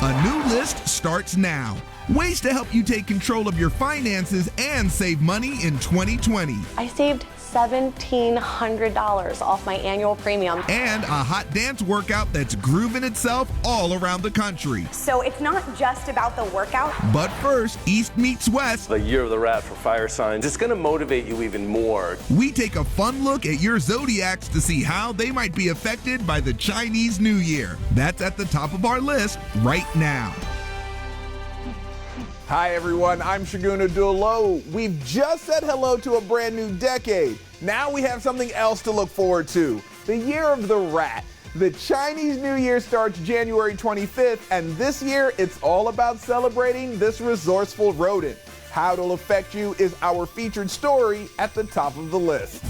A new list starts now. Ways to help you take control of your finances and save money in 2020. I saved $1,700 off my annual premium. And a hot dance workout that's grooving itself all around the country. So it's not just about the workout. But first, East meets West. The year of the rat for fire signs. It's going to motivate you even more. We take a fun look at your zodiacs to see how they might be affected by the Chinese New Year. That's at the top of our list right now. Hi everyone, I'm Shaguna Dulo. We've just said hello to a brand new decade. Now we have something else to look forward to. The Year of the Rat. The Chinese New Year starts January 25th, and this year it's all about celebrating this resourceful rodent. How it'll affect you is our featured story at the top of the list.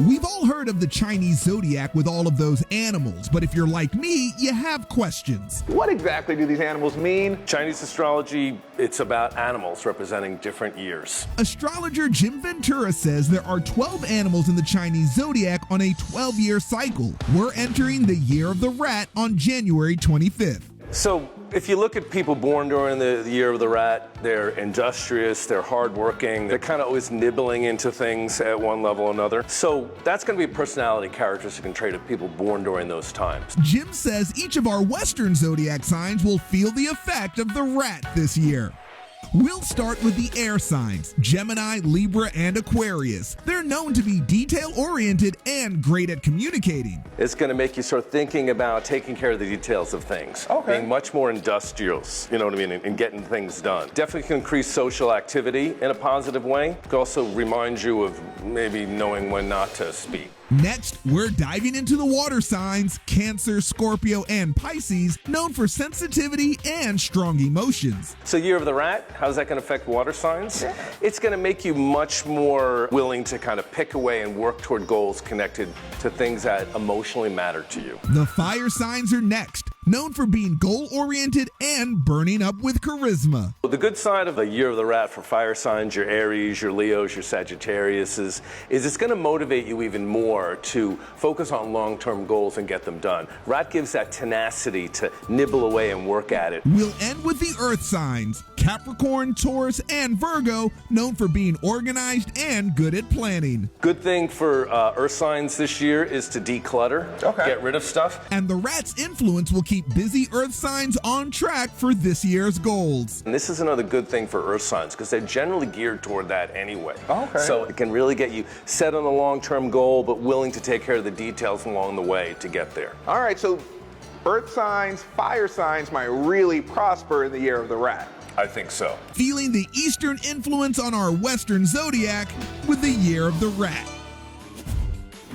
We've all heard of the Chinese zodiac with all of those animals, but if you're like me, you have questions. What exactly do these animals mean? Chinese astrology, it's about animals representing different years. Astrologer Jim Ventura says there are 12 animals in the Chinese zodiac on a 12-year cycle. We're entering the Year of the Rat on January 25th. So if you look at people born during the year of the rat, they're industrious, they're hardworking, they're kind of always nibbling into things at one level or another. So that's going to be a personality characteristic and trait of people born during those times. Jim says each of our Western zodiac signs will feel the effect of the rat this year. We'll start with the air signs, Gemini, Libra, and Aquarius. They're known to be detail-oriented and great at communicating. It's going to make you start thinking about taking care of the details of things. Okay. Being much more industrious, you know what I mean, and getting things done. Definitely can increase social activity in a positive way. It can also remind you of maybe knowing when not to speak. Next, we're diving into the water signs, Cancer, Scorpio, and Pisces, known for sensitivity and strong emotions. So Year of the Rat, how's that going to affect water signs? It's going to make you much more willing to kind of pick away and work toward goals connected to things that emotionally matter to you. The fire signs are next, known for being goal-oriented and burning up with charisma. Well, the good side of the Year of the Rat for fire signs, your Aries, your Leos, your Sagittariuses, is it's going to motivate you even more to focus on long-term goals and get them done. Rat gives that tenacity to nibble away and work at it. We'll end with the earth signs, Capricorn, Taurus, and Virgo, known for being organized and good at planning. Good thing for earth signs this year is to declutter, get rid of stuff. And the rat's influence will keep busy earth signs on track for this year's goals. And this is another good thing for earth signs because they're generally geared toward that anyway. Okay. So it can really get you set on a long-term goal, but willing to take care of the details along the way to get there. All right, so earth signs, fire signs might really prosper in the Year of the Rat. I think so. Feeling the Eastern influence on our Western zodiac with the Year of the Rat.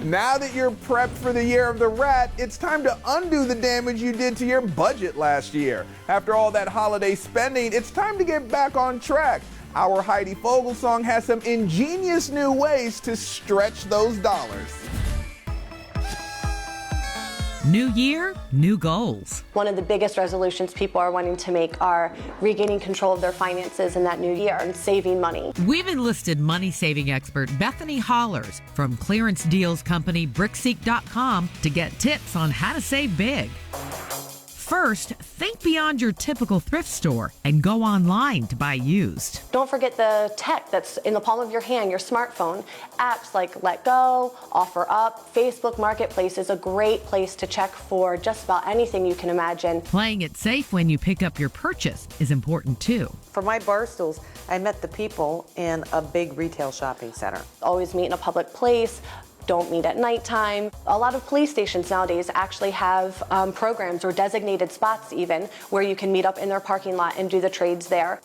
Now that you're prepped for the Year of the Rat, it's time to undo the damage you did to your budget last year. After all that holiday spending, it's time to get back on track. Our Heidi Fogelsong has some ingenious new ways to stretch those dollars. New year, new goals. One of the biggest resolutions people are wanting to make are regaining control of their finances in that new year and saving money. We've enlisted money-saving expert Bethany Hollers from clearance deals company Brickseek.com to get tips on how to save big. First, think beyond your typical thrift store and go online to buy used. Don't forget the tech that's in the palm of your hand, your smartphone. Apps like Let Go, OfferUp, Facebook Marketplace is a great place to check for just about anything you can imagine. Playing it safe when you pick up your purchase is important too. For my bar stools, I met the people in a big retail shopping center. Always meet in a public place. Don't meet at nighttime. A lot of police stations nowadays actually have programs or designated spots even where you can meet up in their parking lot and do the trades there.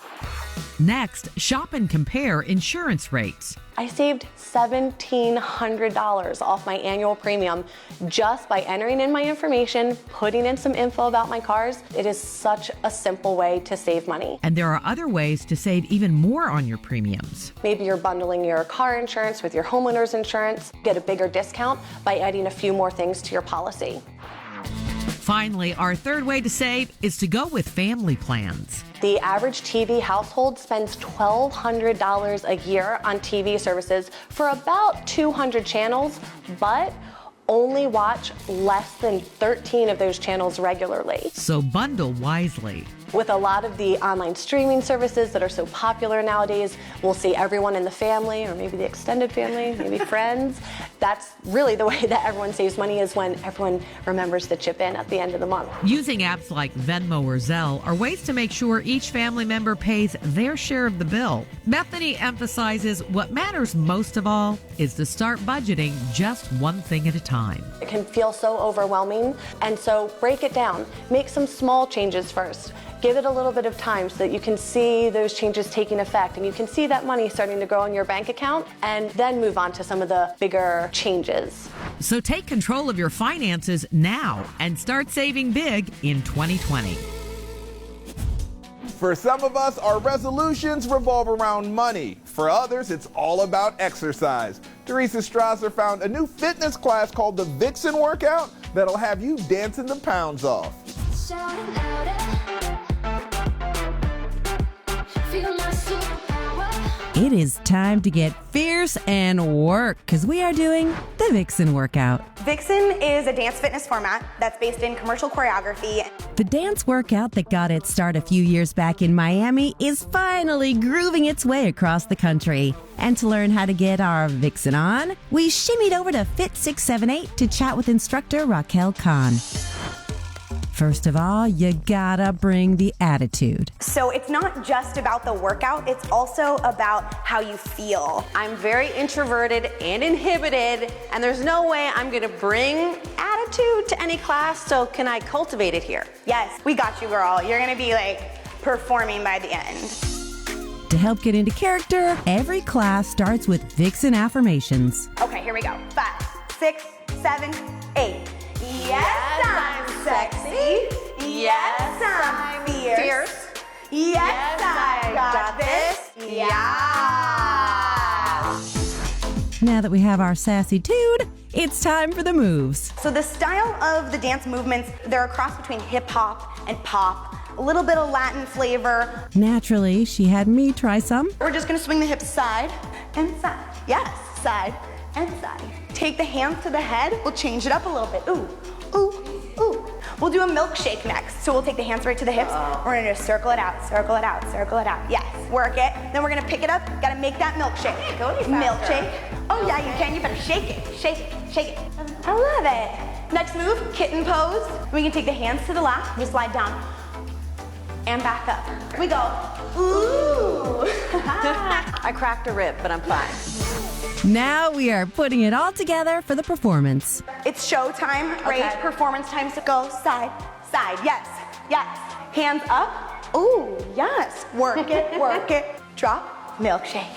Next, shop and compare insurance rates. I saved $1,700 off my annual premium just by entering in my information, putting in some info about my cars. It is such a simple way to save money. And there are other ways to save even more on your premiums. Maybe you're bundling your car insurance with your homeowner's insurance. Get a bigger discount by adding a few more things to your policy. Finally, our third way to save is to go with family plans. The average TV household spends $1,200 a year on TV services for about 200 channels, but only watch less than 13 of those channels regularly. So bundle wisely. With a lot of the online streaming services that are so popular nowadays, we'll see everyone in the family, or maybe the extended family, maybe friends. That's really the way that everyone saves money, is when everyone remembers to chip in at the end of the month. Using apps like Venmo or Zelle are ways to make sure each family member pays their share of the bill. Bethany emphasizes what matters most of all is to start budgeting just one thing at a time. It can feel so overwhelming, and so break it down. Make some small changes first. Give it a little bit of time so that you can see those changes taking effect and you can see that money starting to grow in your bank account, and then move on to some of the bigger changes. So take control of your finances now and start saving big in 2020. For some of us, our resolutions revolve around money. For others, it's all about exercise. Teresa Strasser found a new fitness class called the Vixen Workout that'll have you dancing the pounds off. It is time to get fierce and work, because we are doing the Vixen Workout. Vixen is a dance fitness format that's based in commercial choreography. The dance workout that got its start a few years back in Miami is finally grooving its way across the country. And to learn how to get our Vixen on, we shimmied over to Fit 678 to chat with instructor Raquel Khan. First of all, you gotta bring the attitude. So it's not just about the workout, it's also about how you feel. I'm very introverted and inhibited, and there's no way I'm gonna bring attitude to any class, so can I cultivate it here? Yes, we got you, girl. You're gonna be like performing by the end. To help get into character, every class starts with Vixen affirmations. Okay, here we go. 5, 6, 7, 8. Yes, I'm sexy. Yes, I'm fierce. Yes, I got this. Yeah. Now that we have our sassy-tude, it's time for the moves. So the style of the dance movements, they're a cross between hip hop and pop, a little bit of Latin flavor. Naturally, she had me try some. We're just gonna swing the hips side and side. Yes, side and side. Take the hands to the head. We'll change it up a little bit. Ooh, ooh, ooh. We'll do a milkshake next. So we'll take the hands right to the hips. We're gonna just circle it out, circle it out, circle it out. Yes, work it. Then we're gonna pick it up. Gotta make that milkshake. Milkshake. Oh yeah, you can. You better shake it, shake it, shake it. I love it. Next move, kitten pose. We can take the hands to the lap. We slide down and back up. We go. Ooh. I cracked a rib, but I'm fine. Now we are putting it all together for the performance. It's show time, right? Okay. Performance time, so go side, side, yes, yes. Hands up, ooh, yes. Work it, drop, milkshake,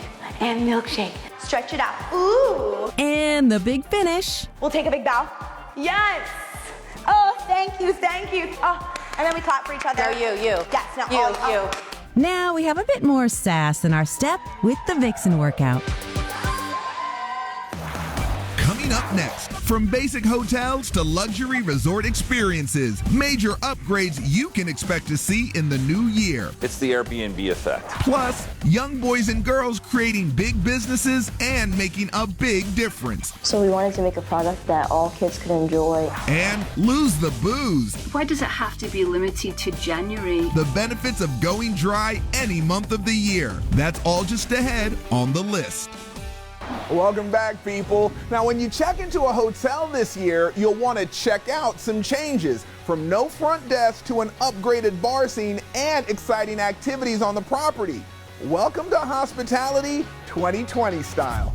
and milkshake. Stretch it out, ooh. And the big finish. We'll take a big bow, yes. Oh, thank you, thank you. Oh, and then we clap for each other. No, you. Yes, no, You. Now we have a bit more sass in our step with the Vixen Workout. Coming up next, from basic hotels to luxury resort experiences, major upgrades you can expect to see in the new year. It's the Airbnb Effect. Plus, young boys and girls creating big businesses and making a big difference. So we wanted to make a product that all kids could enjoy. And lose the booze. Why does it have to be limited to January? The benefits of going dry any month of the year. That's all just ahead on the list. Welcome back, people. Now, when you check into a hotel this year, you'll want to check out some changes, from no front desk to an upgraded bar scene and exciting activities on the property. Welcome to hospitality 2020 style.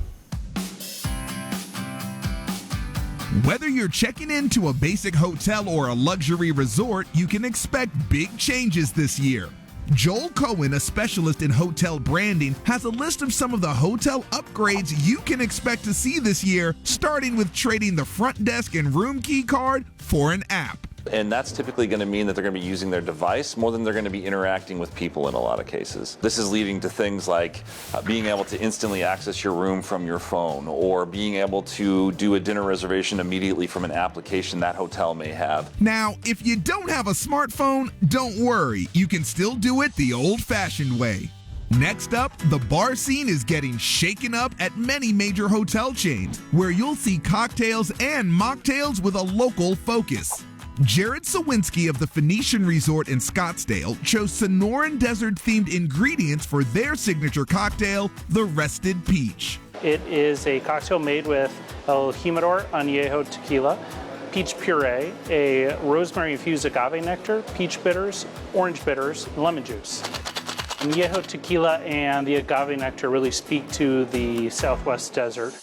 Whether you're checking into a basic hotel or a luxury resort, you can expect big changes this year. Joel Cohen, a specialist in hotel branding, has a list of some of the hotel upgrades you can expect to see this year, starting with trading the front desk and room key card for an app. And that's typically going to mean that they're going to be using their device more than they're going to be interacting with people in a lot of cases. This is leading to things like being able to instantly access your room from your phone, or being able to do a dinner reservation immediately from an application that hotel may have. Now, if you don't have a smartphone, don't worry. You can still do it the old-fashioned way. Next up, the bar scene is getting shaken up at many major hotel chains, where you'll see cocktails and mocktails with a local focus. Jared Sawinski of the Phoenician Resort in Scottsdale chose Sonoran Desert-themed ingredients for their signature cocktail, the Rested Peach. It is a cocktail made with El Humidor Añejo tequila, peach puree, a rosemary-infused agave nectar, peach bitters, orange bitters, and lemon juice. Añejo tequila and the agave nectar really speak to the Southwest desert.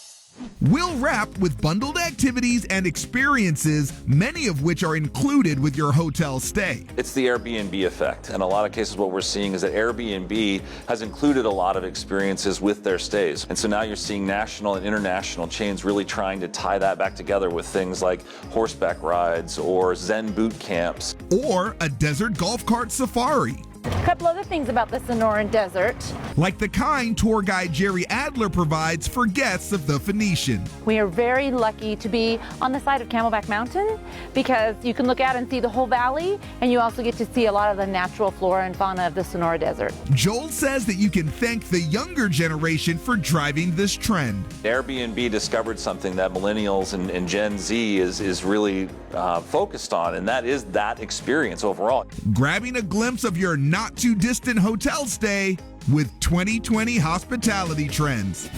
We'll wrap with bundled activities and experiences, many of which are included with your hotel stay. It's the Airbnb effect. In a lot of cases, what we're seeing is that Airbnb has included a lot of experiences with their stays. And so now you're seeing national and international chains really trying to tie that back together with things like horseback rides or Zen boot camps. Or a desert golf cart safari. A couple other things about the Sonoran Desert. Like the kind tour guide Jerry Adler provides for guests of the Phoenician. We are very lucky to be on the side of Camelback Mountain because you can look out and see the whole valley, and you also get to see a lot of the natural flora and fauna of the Sonora Desert. Joel says that you can thank the younger generation for driving this trend. Airbnb discovered something that millennials and Gen Z is really focused on, and that is that experience overall. Grabbing a glimpse of your not too distant hotel stay with 2020 hospitality trends.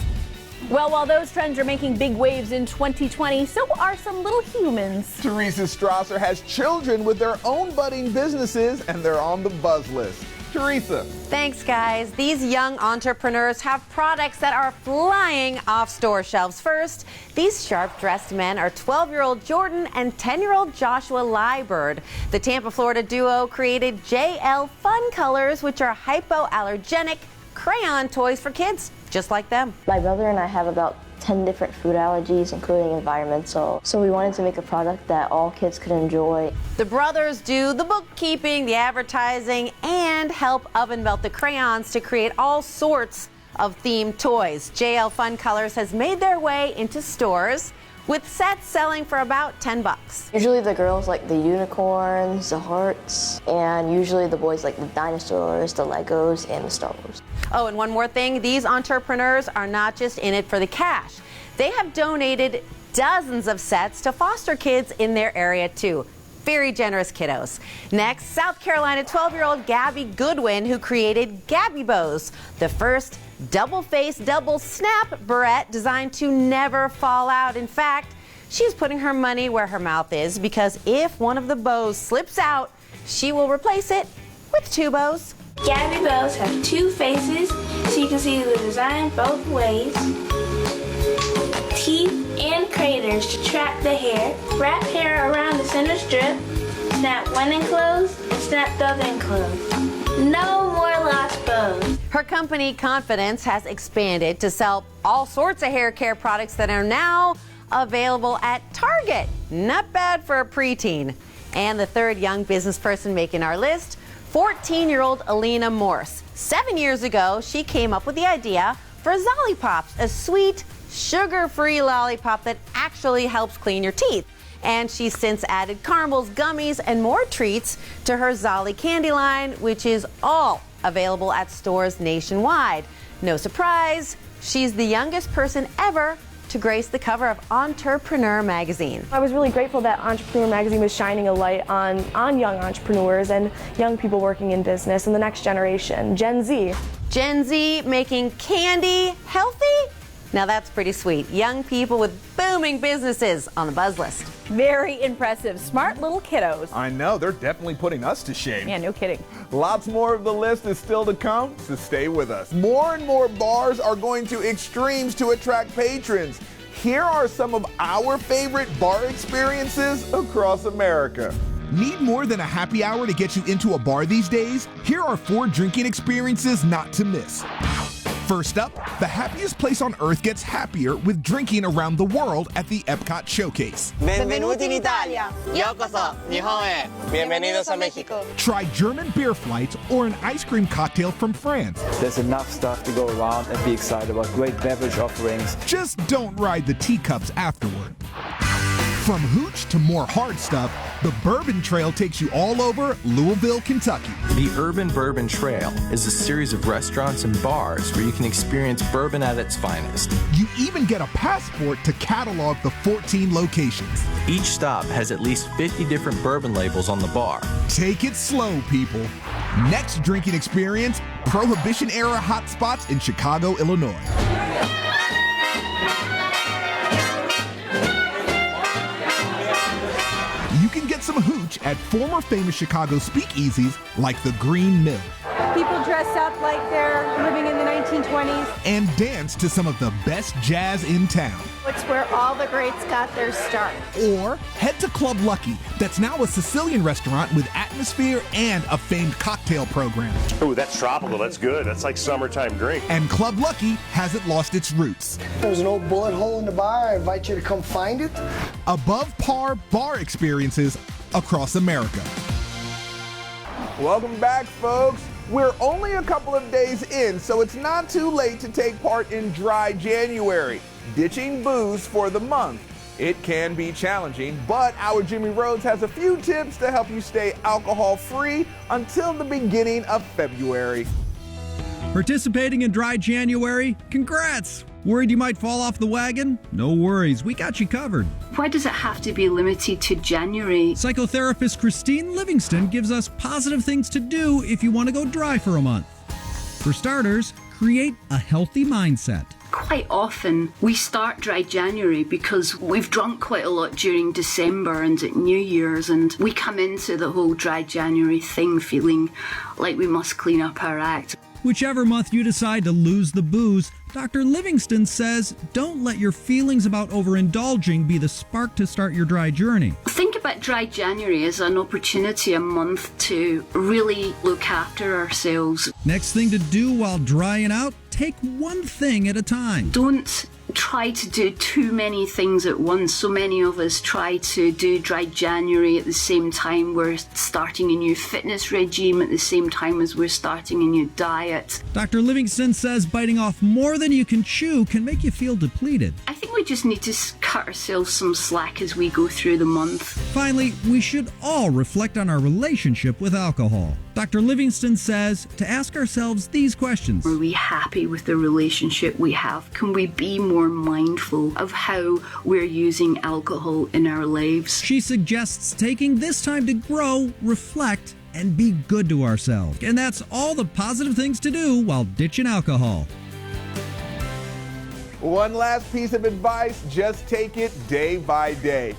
Well, while those trends are making big waves in 2020, so are some little humans. Teresa Strasser has children with their own budding businesses, and they're on the buzz list. Teresa. Thanks, guys. These young entrepreneurs have products that are flying off store shelves. First, these sharp-dressed men are 12-year-old Jordan and 10-year-old Joshua Liebird. The Tampa, Florida duo created JL Fun Colors, which are hypoallergenic crayon toys for kids, just like them. My brother and I have about 10 different food allergies, including environmental. So we wanted to make a product that all kids could enjoy. The brothers do the bookkeeping, the advertising, and help oven melt the crayons to create all sorts of themed toys. JL Fun Colors has made their way into stores, with sets selling for about $10. Usually the girls like the unicorns, the hearts, and usually the boys like the dinosaurs, the Legos, and the Star Wars. Oh, and one more thing, these entrepreneurs are not just in it for the cash. They have donated dozens of sets to foster kids in their area too. Very generous kiddos. Next, South Carolina 12-year-old Gabby Goodwin, who created Gabby Bows, the first double-face, double-snap barrette designed to never fall out. In fact, she's putting her money where her mouth is because if one of the bows slips out, she will replace it with two bows. Gabby bows have two faces, so you can see the design both ways. Teeth and craters to trap the hair. Wrap hair around the center strip. Snap one enclosed and snap the other enclosed. No more lost bows. Her company, Confidence, has expanded to sell all sorts of hair care products that are now available at Target. Not bad for a preteen. And the third young business person making our list, 14-year-old Alina Morse. 7 years ago, she came up with the idea for Zollipops, a sweet, sugar-free lollipop that actually helps clean your teeth. And she's since added caramels, gummies, and more treats to her Zolli candy line, which is all available at stores nationwide. No surprise, she's the youngest person ever to grace the cover of Entrepreneur magazine. I was really grateful that Entrepreneur magazine was shining a light on young entrepreneurs and young people working in business and the next generation, Gen Z. Gen Z making candy healthy? Now that's pretty sweet. Young people with booming businesses on the buzz list. Very impressive. Smart little kiddos. I know, they're definitely putting us to shame. Yeah, no kidding. Lots more of the list is still to come, so stay with us. More and more bars are going to extremes to attract patrons. Here are some of our favorite bar experiences across America. Need more than a happy hour to get you into a bar these days? Here are 4 drinking experiences not to miss. First up, the happiest place on earth gets happier with drinking around the world at the Epcot Showcase. Benvenuti in Italia. Yokoso, Nihon e. Bienvenidos a Mexico. Try German beer flights or an ice cream cocktail from France. There's enough stuff to go around and be excited about great beverage offerings. Just don't ride the teacups afterward. From hooch to more hard stuff, the Bourbon Trail takes you all over Louisville, Kentucky. The Urban Bourbon Trail is a series of restaurants and bars where you can experience bourbon at its finest. You even get a passport to catalog the 14 locations. Each stop has at least 50 different bourbon labels on the bar. Take it slow, people. Next drinking experience, Prohibition-era hotspots in Chicago, Illinois. You can get some hooch at former famous Chicago speakeasies like the Green Mill. People dress up like they're living in the 1920s. And dance to some of the best jazz in town. It's where all the greats got their start. Or head to Club Lucky, that's now a Sicilian restaurant with atmosphere and a famed cocktail program. Ooh, that's tropical. That's good. That's like summertime drink. And Club Lucky hasn't lost its roots. There's an old bullet hole in the bar. I invite you to come find it. Above par bar experiences across America. Welcome back, folks. We're only a couple of days in, so it's not too late to take part in Dry January, ditching booze for the month. It can be challenging, but our Jimmy Rhodes has a few tips to help you stay alcohol-free until the beginning of February. Participating in Dry January? Congrats! Worried you might fall off the wagon? No worries, we got you covered. Why does it have to be limited to January? Psychotherapist Christine Livingston gives us positive things to do if you want to go dry for a month. For starters, create a healthy mindset. Quite often we start Dry January because we've drunk quite a lot during December and at New Year's, and we come into the whole Dry January thing feeling like we must clean up our act. Whichever month you decide to lose the booze, Dr. Livingston says don't let your feelings about overindulging be the spark to start your dry journey. Think about Dry January as an opportunity, a month to really look after ourselves. Next thing to do while drying out, take one thing at a time. Don't try to do too many things at once. So many of us try to do Dry January at the same time we're starting a new fitness regime, at the same time as we're starting a new diet. Dr. Livingston says biting off more than you can chew can make you feel depleted. I think we just need to cut ourselves some slack as we go through the month. Finally, we should all reflect on our relationship with alcohol. Dr. Livingston says to ask ourselves these questions. Are we happy with the relationship we have? Can we be more mindful of how we're using alcohol in our lives? She suggests taking this time to grow, reflect, and be good to ourselves. And that's all the positive things to do while ditching alcohol. One last piece of advice, just take it day by day.